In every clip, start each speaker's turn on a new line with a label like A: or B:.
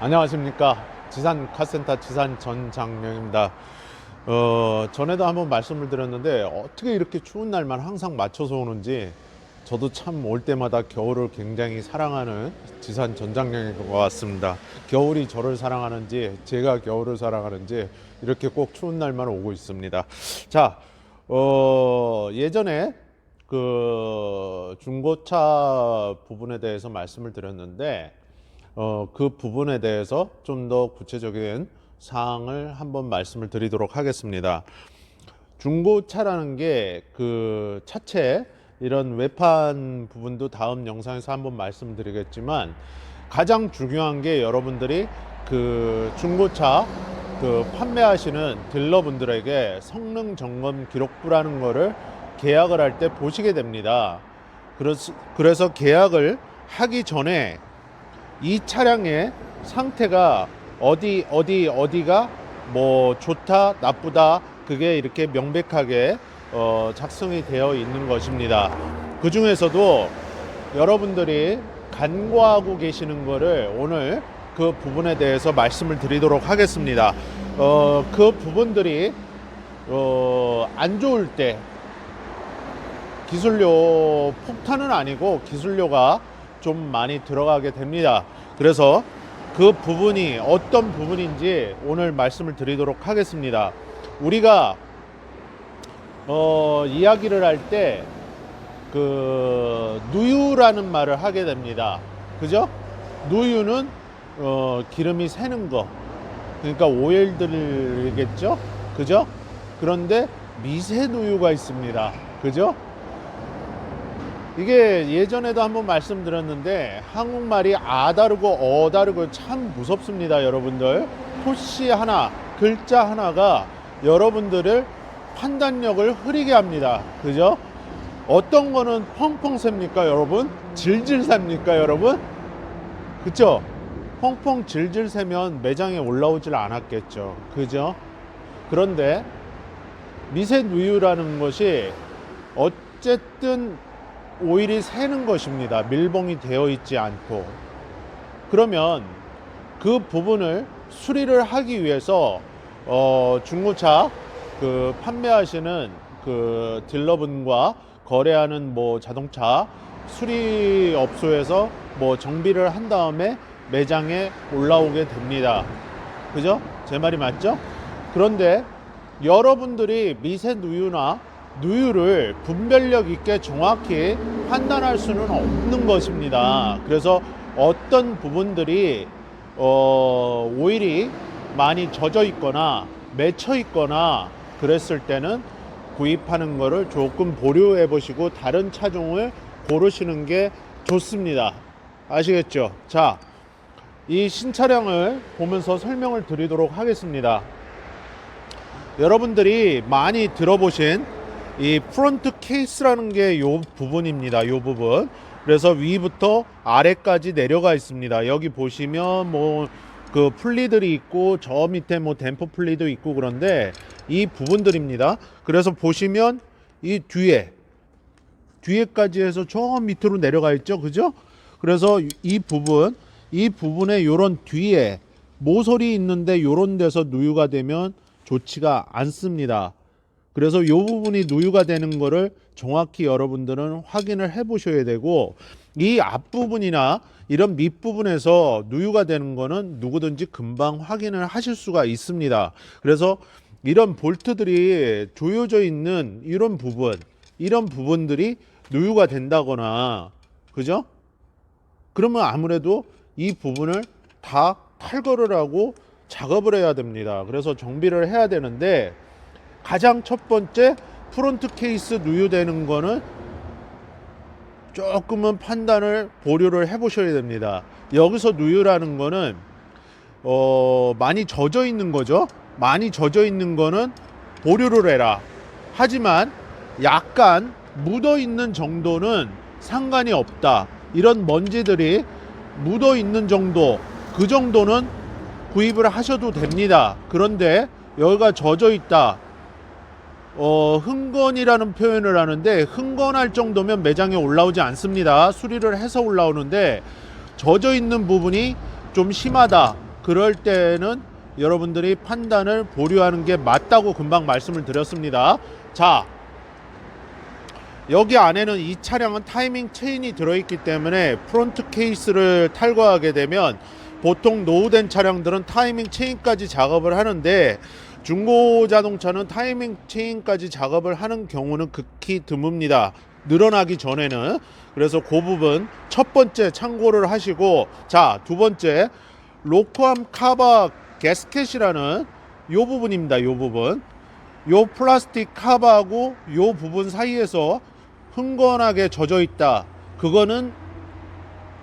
A: 안녕하십니까. 지산 카센터 지산 전장명입니다. 전에도 한번 말씀을 드렸는데 어떻게 이렇게 추운 날만 항상 맞춰서 오는지 저도 참 올 때마다 겨울을 굉장히 사랑하는 지산 전장명인 것 같습니다. 겨울이 저를 사랑하는지 제가 겨울을 사랑하는지 이렇게 꼭 추운 날만 오고 있습니다. 자, 예전에 그 중고차 부분에 대해서 말씀을 드렸는데 그 부분에 대해서 좀 더 구체적인 사항을 한번 말씀을 드리도록 하겠습니다. 중고차라는 게 그 차체 이런 외판 부분도 다음 영상에서 한번 말씀드리겠지만 가장 중요한 게 여러분들이 그 중고차 그 판매하시는 딜러분들에게 성능 점검 기록부라는 거를 계약을 할 때 보시게 됩니다. 그래서 계약을 하기 전에 이 차량의 상태가 어디가 뭐 좋다 나쁘다 그게 이렇게 명백하게 작성이 되어 있는 것입니다. 그 중에서도 여러분들이 간과하고 계시는 거를 오늘 그 부분에 대해서 말씀을 드리도록 하겠습니다. 그 부분들이 안 좋을 때 기술료 폭탄은 아니고 기술료가 좀 많이 들어가게 됩니다. 그래서 그 부분이 어떤 부분인지 오늘 말씀을 드리도록 하겠습니다. 우리가 이야기를 할 때 그 누유라는 말을 하게 됩니다. 그죠? 누유는 기름이 새는 거, 그러니까 오일들이겠죠? 그죠? 그런데 미세 누유가 있습니다. 그죠? 이게 예전에도 한번 말씀드렸는데 한국말이 아 다르고 어 다르고 참 무섭습니다. 여러분들 토시 하나 글자 하나가 여러분들을 판단력을 흐리게 합니다. 그죠? 어떤 거는 펑펑 셉니까 여러분? 질질 삽니까 여러분? 그쵸? 펑펑 질질 새면 매장에 올라오질 않았겠죠. 그죠? 그런데 미세 누유라는 것이 어쨌든 오일이 새는 것입니다. 밀봉이 되어 있지 않고. 그러면 그 부분을 수리를 하기 위해서 중고차 그 판매하시는 그 딜러분과 거래하는 뭐 자동차 수리업소에서 뭐 정비를 한 다음에 매장에 올라오게 됩니다. 그죠? 제 말이 맞죠? 그런데 여러분들이 미세 누유나 누유를 분별력 있게 정확히 판단할 수는 없는 것입니다. 그래서 어떤 부분들이 오일이 많이 젖어 있거나 맺혀 있거나 그랬을 때는 구입하는 거를 조금 보류해 보시고 다른 차종을 고르시는 게 좋습니다. 아시겠죠? 자, 이 신차량을 보면서 설명을 드리도록 하겠습니다. 여러분들이 많이 들어보신 이 프론트 케이스라는 게 요 부분입니다. 요 부분. 그래서 위부터 아래까지 내려가 있습니다. 여기 보시면 뭐 그 풀리들이 있고 저 밑에 뭐 댐퍼 풀리도 있고 그런데 이 부분들입니다. 그래서 보시면 이 뒤에까지 해서 저 밑으로 내려가 있죠. 그죠? 그래서 이 부분에 요런 뒤에 모서리 있는데 요런 데서 누유가 되면 좋지가 않습니다. 그래서 이 부분이 누유가 되는 거를 정확히 여러분들은 확인을 해 보셔야 되고, 이 앞부분이나 이런 밑부분에서 누유가 되는 거는 누구든지 금방 확인을 하실 수가 있습니다. 그래서 이런 볼트들이 조여져 있는 이런 부분들이 누유가 된다거나, 그죠? 그러면 아무래도 이 부분을 다 탈거를 하고 작업을 해야 됩니다. 그래서 정비를 해야 되는데, 가장 첫 번째 프론트 케이스 누유되는 거는 조금은 판단을 보류를 해 보셔야 됩니다. 여기서 누유라는 거는 많이 젖어 있는 거죠. 많이 젖어 있는 거는 보류를 해라. 하지만 약간 묻어 있는 정도는 상관이 없다. 이런 먼지들이 묻어 있는 정도, 그 정도는 구입을 하셔도 됩니다. 그런데 여기가 젖어 있다. 흥건이라는 표현을 하는데, 흥건할 정도면 매장에 올라오지 않습니다. 수리를 해서 올라오는데 젖어 있는 부분이 좀 심하다. 그럴 때는 여러분들이 판단을 보류하는 게 맞다고 금방 말씀을 드렸습니다. 자, 여기 안에는 이 차량은 타이밍 체인이 들어있기 때문에 프론트 케이스를 탈거하게 되면 보통 노후된 차량들은 타이밍 체인까지 작업을 하는데 중고 자동차는 타이밍 체인까지 작업을 하는 경우는 극히 드뭅니다. 늘어나기 전에는. 그래서 그 부분 첫 번째 참고를 하시고, 자, 두 번째 로크암 카바 게스켓이라는 요 부분입니다. 요 부분, 요 플라스틱 카바하고 요 부분 사이에서 흥건하게 젖어 있다. 그거는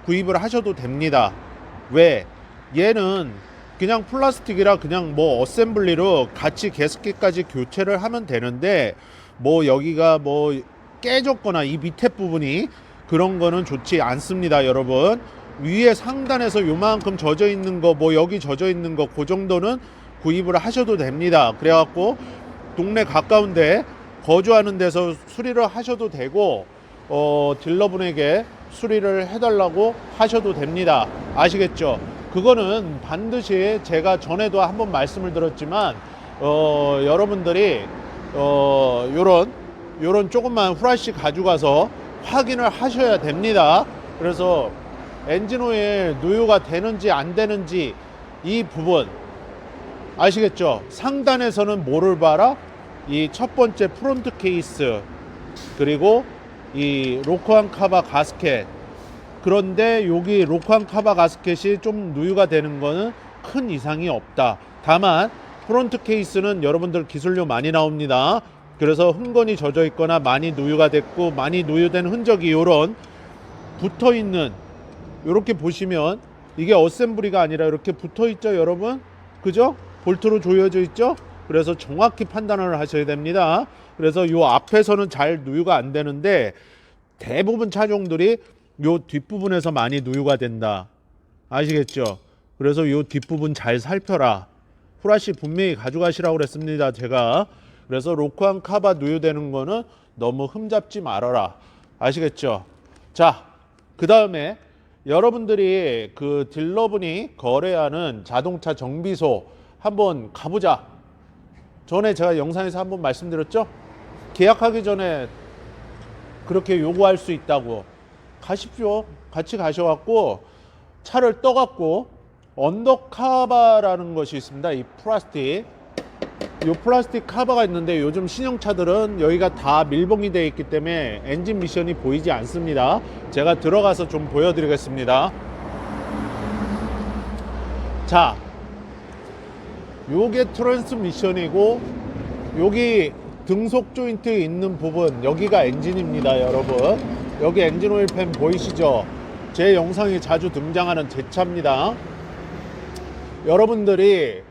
A: 구입을 하셔도 됩니다. 왜? 얘는 그냥 플라스틱이라 그냥 뭐 어셈블리로 같이 게스켓까지 교체를 하면 되는데, 뭐 여기가 뭐 깨졌거나 이 밑에 부분이 그런 거는 좋지 않습니다. 여러분, 위에 상단에서 요만큼 젖어 있는 거, 뭐 여기 젖어 있는 거, 그 정도는 구입을 하셔도 됩니다. 그래갖고 동네 가까운데 거주하는 데서 수리를 하셔도 되고, 딜러분에게 수리를 해달라고 하셔도 됩니다. 아시겠죠? 그거는 반드시 제가 전에도 한번 말씀을 드렸지만, 여러분들이 요런 조금만 후라시 가져가서 확인을 하셔야 됩니다. 그래서 엔진오일 누유가 되는지 안 되는지 이 부분 아시겠죠? 상단에서는 뭐를 봐라? 이 첫 번째 프론트 케이스, 그리고 이 로크암 카바 가스켓. 그런데 여기 로크암 카바 가스켓이 좀 누유가 되는 거는 큰 이상이 없다. 다만 프론트 케이스는 여러분들 기술료 많이 나옵니다. 그래서 흥건히 젖어 있거나 많이 누유가 됐고 많이 누유된 흔적이 요런 붙어 있는, 요렇게 보시면 이게 어셈블리가 아니라 이렇게 붙어 있죠, 여러분. 그죠? 볼트로 조여져 있죠. 그래서 정확히 판단을 하셔야 됩니다. 그래서 요 앞에서는 잘 누유가 안 되는데 대부분 차종들이 요 뒷부분에서 많이 누유가 된다. 아시겠죠? 그래서 요 뒷부분 잘 살펴라. 후라시 분명히 가져가시라고 그랬습니다, 제가. 그래서 로크암 카바 누유되는 거는 너무 흠잡지 말아라. 아시겠죠? 자, 그 다음에 여러분들이 그 딜러분이 거래하는 자동차 정비소 한번 가보자. 전에 제가 영상에서 한번 말씀드렸죠? 계약하기 전에 그렇게 요구할 수 있다고. 가십시오. 같이 가셔갖고 차를 떠갖고 언더카바라는 것이 있습니다. 이 플라스틱, 요 플라스틱 카바가 있는데 요즘 신형차들은 여기가 다 밀봉이 되어 있기 때문에 엔진 미션이 보이지 않습니다. 제가 들어가서 좀 보여드리겠습니다. 자, 요게 트랜스미션이고 여기 등속 조인트 있는 부분, 여기가 엔진입니다. 여러분, 여기 엔진 오일 팬 보이시죠? 제 영상에 자주 등장하는 제 차입니다. 여러분들이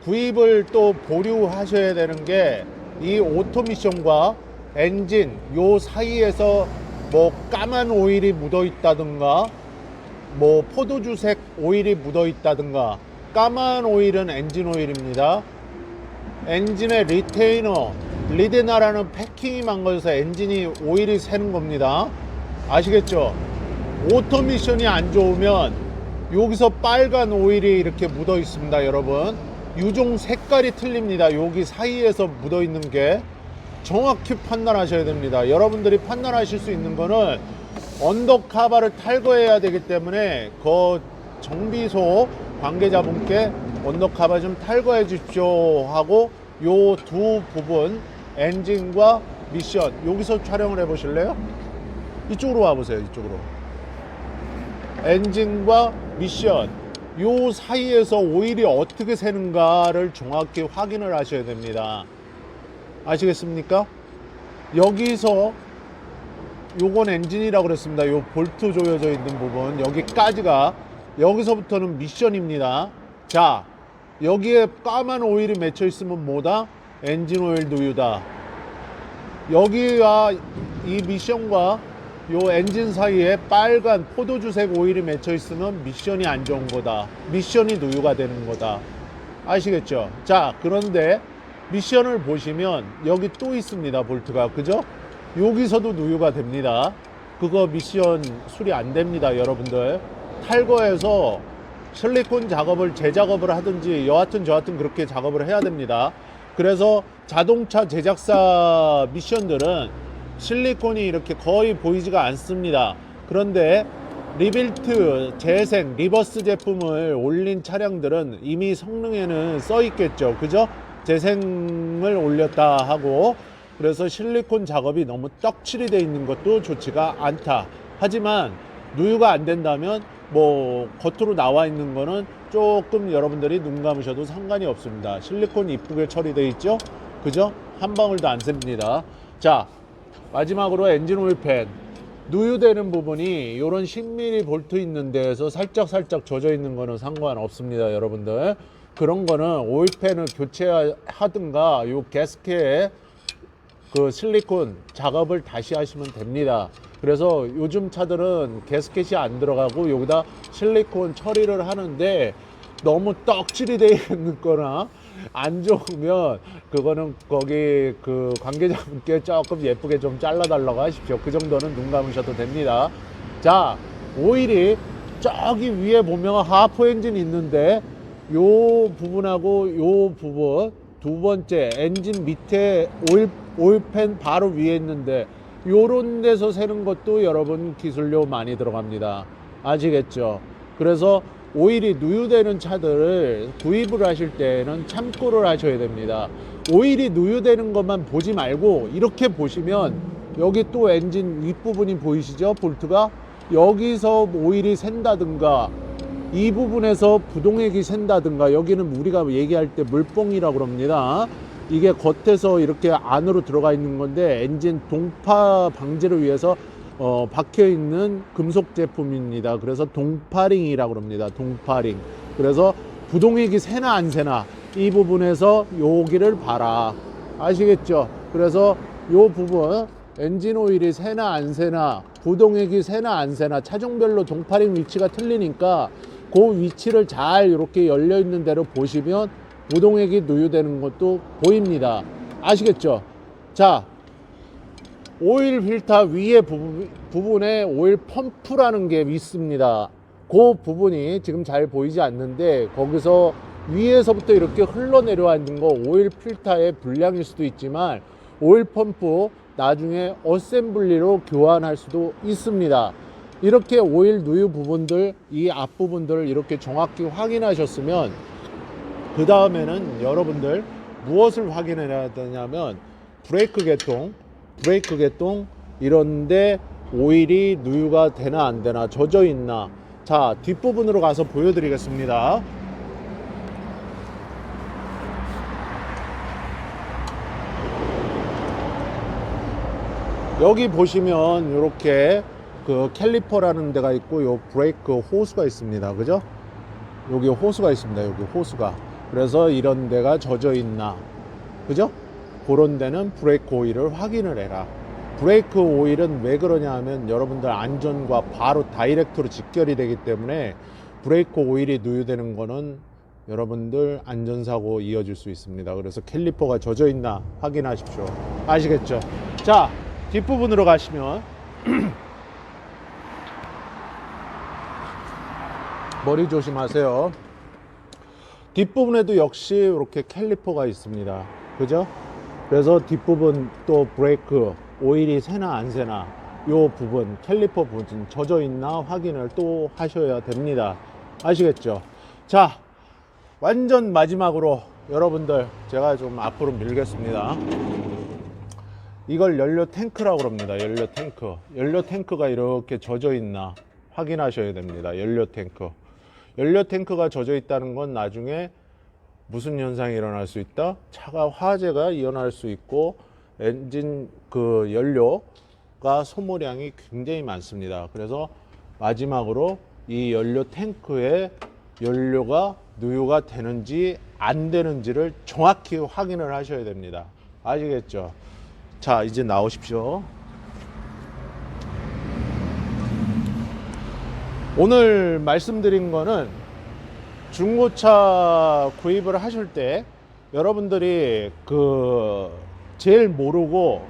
A: 구입을 또 보류하셔야 되는 게 이 오토미션과 엔진 요 사이에서 뭐 까만 오일이 묻어 있다든가 뭐 포도주색 오일이 묻어 있다든가. 까만 오일은 엔진 오일입니다. 엔진의 리테이너, 리데나라는 패킹이 망가져서 엔진이 오일이 새는 겁니다. 아시겠죠? 오토미션이 안 좋으면 여기서 빨간 오일이 이렇게 묻어 있습니다. 여러분, 유종 색깔이 틀립니다. 여기 사이에서 묻어 있는 게 정확히 판단하셔야 됩니다. 여러분들이 판단하실 수 있는 거는 언더카바를 탈거해야 되기 때문에 그 정비소 관계자분께 언더카바 좀 탈거해 주십시오 하고 요 두 부분, 엔진과 미션, 여기서 촬영을 해 보실래요? 이쪽으로 와 보세요. 이쪽으로. 엔진과 미션 요 사이에서 오일이 어떻게 새는가를 정확히 확인을 하셔야 됩니다. 아시겠습니까? 여기서 요건 엔진이라고 그랬습니다. 요 볼트 조여져 있는 부분, 여기까지가, 여기서부터는 미션입니다. 자, 여기에 까만 오일이 맺혀 있으면 뭐다? 엔진 오일 누유다. 여기와 이 미션과 요 엔진 사이에 빨간 포도주색 오일이 맺혀 있으면 미션이 안 좋은 거다. 미션이 누유가 되는 거다. 아시겠죠? 자, 그런데 미션을 보시면 여기 또 있습니다. 볼트가. 그죠? 여기서도 누유가 됩니다. 그거 미션 수리 안 됩니다. 여러분들 탈거해서 실리콘 작업을 재작업을 하든지 여하튼 저하튼 그렇게 작업을 해야 됩니다. 그래서 자동차 제작사 미션들은 실리콘이 이렇게 거의 보이지가 않습니다. 그런데 리빌트, 재생, 리버스 제품을 올린 차량들은 이미 성능에는 써 있겠죠. 그죠? 재생을 올렸다 하고, 그래서 실리콘 작업이 너무 떡칠이 돼 있는 것도 좋지가 않다. 하지만 누유가 안 된다면 뭐 겉으로 나와 있는 거는 조금 여러분들이 눈 감으셔도 상관이 없습니다. 실리콘 이쁘게 처리되어 있죠? 그죠? 한 방울도 안 셉니다. 자, 마지막으로 엔진 오일 팬. 누유되는 부분이 이런 10mm 볼트 있는 데에서 살짝 젖어 있는 거는 상관없습니다, 여러분들. 그런 거는 오일팬을 교체하든가 요 가스켓에 그 실리콘 작업을 다시 하시면 됩니다. 그래서 요즘 차들은 가스켓이 안 들어가고 여기다 실리콘 처리를 하는데 너무 떡칠이 되어 있는 거나 안 좋으면 그거는 거기 그 관계자분께 조금 예쁘게 좀 잘라달라고 하십시오. 그 정도는 눈 감으셔도 됩니다. 자, 오일이 저기 위에 보면 하프 엔진 있는데 요 부분하고 요 부분, 두 번째 엔진 밑에 오일팬 바로 위에 있는데 요런 데서 새는 것도 여러분 기술료 많이 들어갑니다. 아시겠죠? 그래서 오일이 누유되는 차들을 구입을 하실 때는 참고를 하셔야 됩니다. 오일이 누유되는 것만 보지 말고 이렇게 보시면 여기 또 엔진 윗부분이 보이시죠? 볼트가 여기서 오일이 샌다든가 이 부분에서 부동액이 샌다든가, 여기는 우리가 얘기할 때 물뽕이라고 그럽니다. 이게 겉에서 이렇게 안으로 들어가 있는 건데 엔진 동파 방지를 위해서 박혀 있는 금속 제품입니다. 그래서 동파링이라고 합니다. 동파링. 그래서 부동액이 새나 안 새나 이 부분에서 여기를 봐라. 아시겠죠? 그래서 요 부분 엔진 오일이 새나 안 새나, 부동액이 새나 안 새나 차종별로 동파링 위치가 틀리니까 그 위치를 잘 이렇게 열려 있는 대로 보시면 부동액이 누유되는 것도 보입니다. 아시겠죠? 자, 오일 필터 위에 부분에 오일 펌프라는 게 있습니다. 그 부분이 지금 잘 보이지 않는데 거기서 위에서부터 이렇게 흘러내려와 있는 거 오일 필터의 불량일 수도 있지만 오일 펌프 나중에 어셈블리로 교환할 수도 있습니다. 이렇게 오일 누유 부분들, 이 앞부분들을 이렇게 정확히 확인하셨으면 그 다음에는 여러분들 무엇을 확인해야 되냐면 브레이크 개통 이런데 오일이 누유가 되나 안 되나, 젖어 있나. 자, 뒷부분으로 가서 보여드리겠습니다. 여기 보시면 이렇게 그 캘리퍼라는 데가 있고 요 브레이크 호스가 있습니다. 그죠? 여기 호스가 있습니다. 여기 호스가. 그래서 이런 데가 젖어 있나, 그죠? 그런 데는 브레이크 오일을 확인을 해라. 브레이크 오일은 왜 그러냐 하면 여러분들 안전과 바로 다이렉트로 직결이 되기 때문에 브레이크 오일이 누유되는 거는 여러분들 안전사고 이어질 수 있습니다. 그래서 캘리퍼가 젖어 있나 확인하십시오. 아시겠죠? 자, 뒷부분으로 가시면 머리 조심하세요. 뒷부분에도 역시 이렇게 캘리퍼가 있습니다. 그죠? 그래서 뒷부분 또 브레이크 오일이 새나 안 새나 요 부분 캘리퍼 부분 젖어 있나 확인을 또 하셔야 됩니다. 아시겠죠? 자, 완전 마지막으로 여러분들 제가 좀 앞으로 밀겠습니다. 이걸 연료 탱크라고 합니다. 연료 탱크. 연료 탱크가 이렇게 젖어 있나 확인하셔야 됩니다. 연료 탱크. 연료 탱크가 젖어 있다는 건 나중에 무슨 현상이 일어날 수 있다? 차가 화재가 일어날 수 있고 엔진 그 연료가 소모량이 굉장히 많습니다. 그래서 마지막으로 이 연료 탱크에 연료가 누유가 되는지 안 되는지를 정확히 확인을 하셔야 됩니다. 아시겠죠? 자, 이제 나오십시오. 오늘 말씀드린 거는 중고차 구입을 하실 때 여러분들이 그 제일 모르고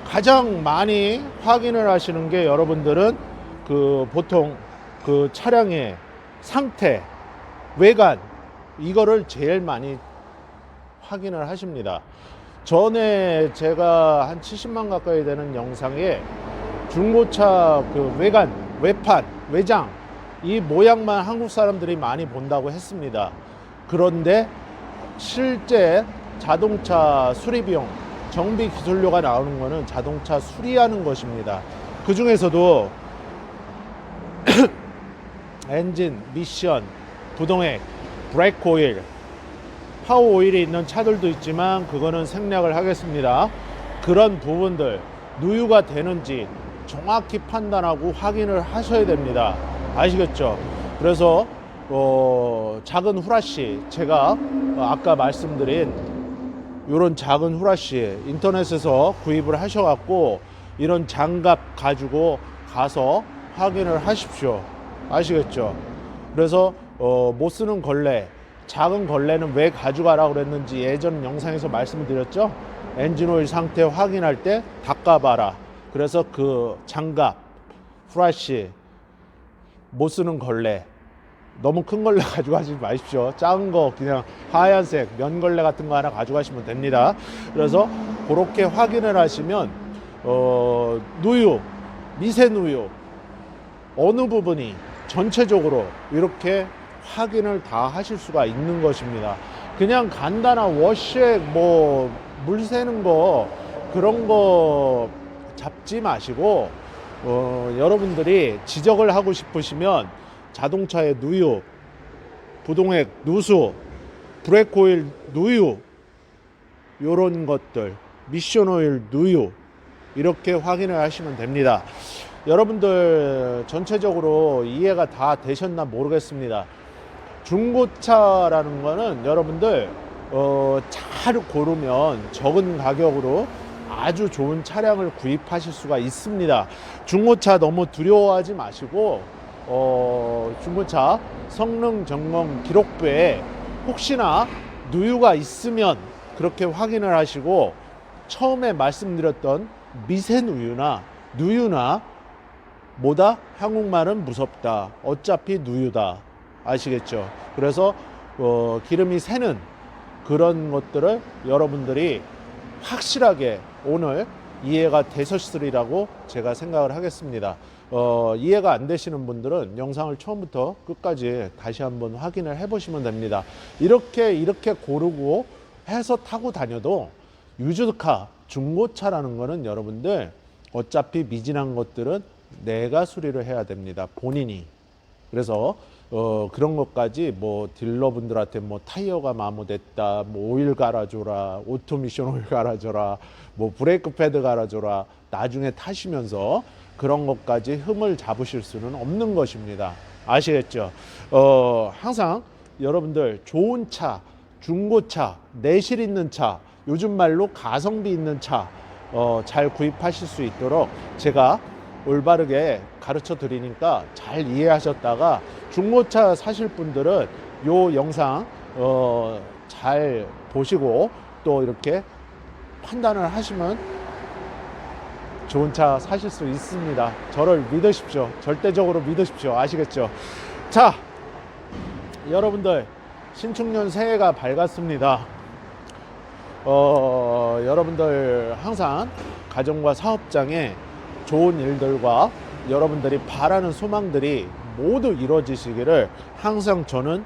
A: 가장 많이 확인을 하시는 게 여러분들은 그 보통 그 차량의 상태, 외관, 이거를 제일 많이 확인을 하십니다. 전에 제가 한 70만 가까이 되는 영상에 중고차 그 외관, 외판, 외장 이 모양만 한국 사람들이 많이 본다고 했습니다. 그런데 실제 자동차 수리 비용, 정비 기술료가 나오는 거는 자동차 수리하는 것입니다. 그 중에서도 엔진, 미션, 부동액, 브레이크 오일, 파워 오일이 있는 차들도 있지만 그거는 생략을 하겠습니다. 그런 부분들 누유가 되는지 정확히 판단하고 확인을 하셔야 됩니다. 아시겠죠? 그래서 작은 후라시, 제가 아까 말씀드린 이런 작은 후라시 인터넷에서 구입을 하셔갖고 이런 장갑 가지고 가서 확인을 하십시오. 아시겠죠? 그래서 못 쓰는 걸레, 작은 걸레는 왜 가져가라 그랬는지 예전 영상에서 말씀드렸죠. 엔진오일 상태 확인할 때 닦아봐라. 그래서 그 장갑, 후라시, 못 쓰는 걸레, 너무 큰 걸레 가져가지 마십시오. 작은 거 그냥 하얀색 면걸레 같은 거 하나 가져가시면 됩니다. 그래서 그렇게 확인을 하시면 누유, 미세 누유 어느 부분이 전체적으로 이렇게 확인을 다 하실 수가 있는 것입니다. 그냥 간단한 워시액 뭐 물 새는 거 그런 거 잡지 마시고 여러분들이 지적을 하고 싶으시면 자동차의 누유, 부동액 누수, 브레이크 오일 누유, 요런 것들, 미션 오일 누유 이렇게 확인을 하시면 됩니다. 여러분들 전체적으로 이해가 다 되셨나 모르겠습니다. 중고차라는 거는 여러분들 잘 고르면 적은 가격으로 아주 좋은 차량을 구입하실 수가 있습니다. 중고차 너무 두려워하지 마시고 중고차 성능 점검 기록부에 혹시나 누유가 있으면 그렇게 확인을 하시고 처음에 말씀드렸던 미세 누유나 누유나 뭐다? 한국말은 무섭다. 어차피 누유다. 아시겠죠? 그래서 기름이 새는 그런 것들을 여러분들이 확실하게 오늘 이해가 되셨으리라고 제가 생각을 하겠습니다. 이해가 안 되시는 분들은 영상을 처음부터 끝까지 다시 한번 확인을 해 보시면 됩니다. 이렇게 고르고 해서 타고 다녀도 유즈드카, 중고차라는 거는 여러분들 어차피 미진한 것들은 내가 수리를 해야 됩니다. 본인이. 그래서 그런 것까지 뭐 딜러분들한테 뭐 타이어가 마모됐다, 뭐 오일 갈아줘라, 오토미션 오일 갈아줘라, 뭐 브레이크 패드 갈아줘라, 나중에 타시면서 그런 것까지 흠을 잡으실 수는 없는 것입니다. 아시겠죠? 항상 여러분들 좋은 차, 중고차, 내실 있는 차, 요즘 말로 가성비 있는 차 잘 구입하실 수 있도록 제가 올바르게 가르쳐 드리니까 잘 이해하셨다가 중고차 사실 분들은 요 영상 잘 보시고 또 이렇게 판단을 하시면 좋은 차 사실 수 있습니다. 저를 믿으십시오. 절대적으로 믿으십시오. 아시겠죠? 자, 여러분들 신축년 새해가 밝았습니다. 여러분들 항상 가정과 사업장에 좋은 일들과 여러분들이 바라는 소망들이 모두 이루어지시기를 항상 저는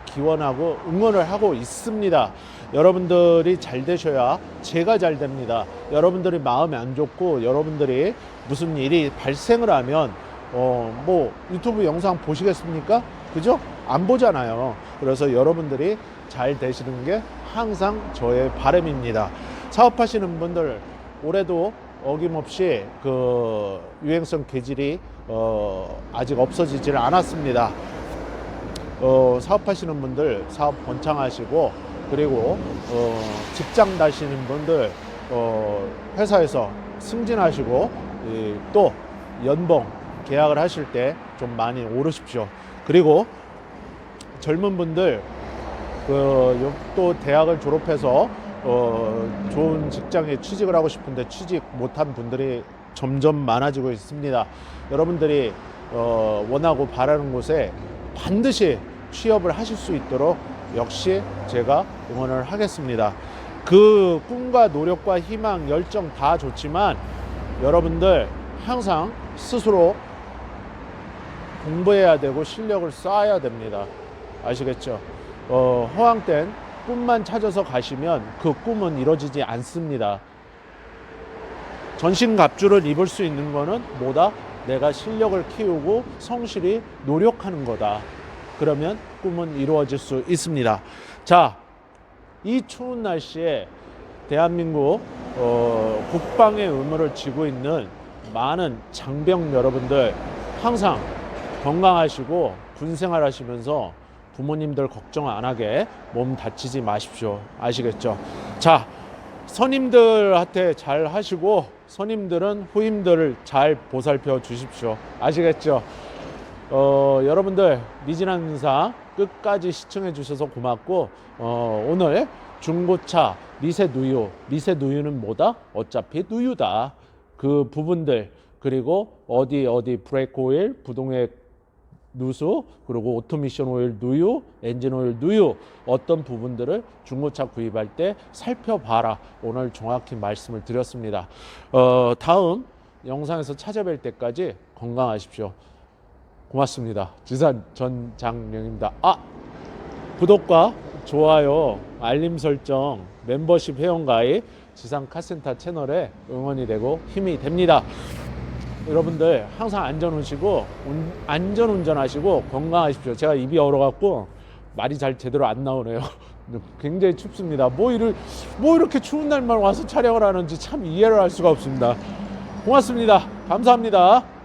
A: 기원하고 응원을 하고 있습니다. 여러분들이 잘 되셔야 제가 잘 됩니다. 여러분들이 마음이 안 좋고 여러분들이 무슨 일이 발생을 하면 뭐 유튜브 영상 보시겠습니까? 그죠? 안 보잖아요. 그래서 여러분들이 잘 되시는 게 항상 저의 바람입니다. 사업하시는 분들 올해도 어김없이 그 유행성 계질이 아직 없어지질 않았습니다. 사업하시는 분들 사업 번창하시고 그리고 직장 다시는 분들 회사에서 승진하시고 또 연봉 계약을 하실 때 좀 많이 오르십시오. 그리고 젊은 분들 또 대학을 졸업해서 좋은 직장에 취직을 하고 싶은데 취직 못한 분들이 점점 많아지고 있습니다. 여러분들이 원하고 바라는 곳에 반드시 취업을 하실 수 있도록 역시 제가 응원을 하겠습니다. 그 꿈과 노력과 희망, 열정 다 좋지만 여러분들 항상 스스로 공부해야 되고 실력을 쌓아야 됩니다. 아시겠죠? 허황된 꿈만 찾아서 가시면 그 꿈은 이루어지지 않습니다. 전신갑주를 입을 수 있는 거는 뭐다? 내가 실력을 키우고 성실히 노력하는 거다. 그러면 꿈은 이루어질 수 있습니다. 자, 이 추운 날씨에 대한민국 국방의 의무를 지고 있는 많은 장병 여러분들 항상 건강하시고 군생활 하시면서 부모님들 걱정 안 하게 몸 다치지 마십시오. 아시겠죠? 자, 선임들한테 잘 하시고 선임들은 후임들을 잘 보살펴 주십시오. 아시겠죠? 여러분들 미진한 인사 끝까지 시청해 주셔서 고맙고 오늘 중고차 미세 누유는 뭐다? 어차피 누유다. 그 부분들 그리고 어디 브레이크 오일, 부동액 누수, 그리고 오토미션 오일 누유, 엔진 오일 누유 어떤 부분들을 중고차 구입할 때 살펴봐라. 오늘 정확히 말씀을 드렸습니다. 다음 영상에서 찾아뵐 때까지 건강하십시오. 고맙습니다. 지산 전장령입니다. 구독과 좋아요, 알림 설정, 멤버십 회원가입 지산 카센터 채널에 응원이 되고 힘이 됩니다. 여러분들 항상 안전 운전하시고 건강하십시오. 제가 입이 얼어갖고 말이 잘 제대로 안 나오네요. 굉장히 춥습니다. 뭐 이렇게 추운 날만 와서 촬영을 하는지 참 이해를 할 수가 없습니다. 고맙습니다. 감사합니다.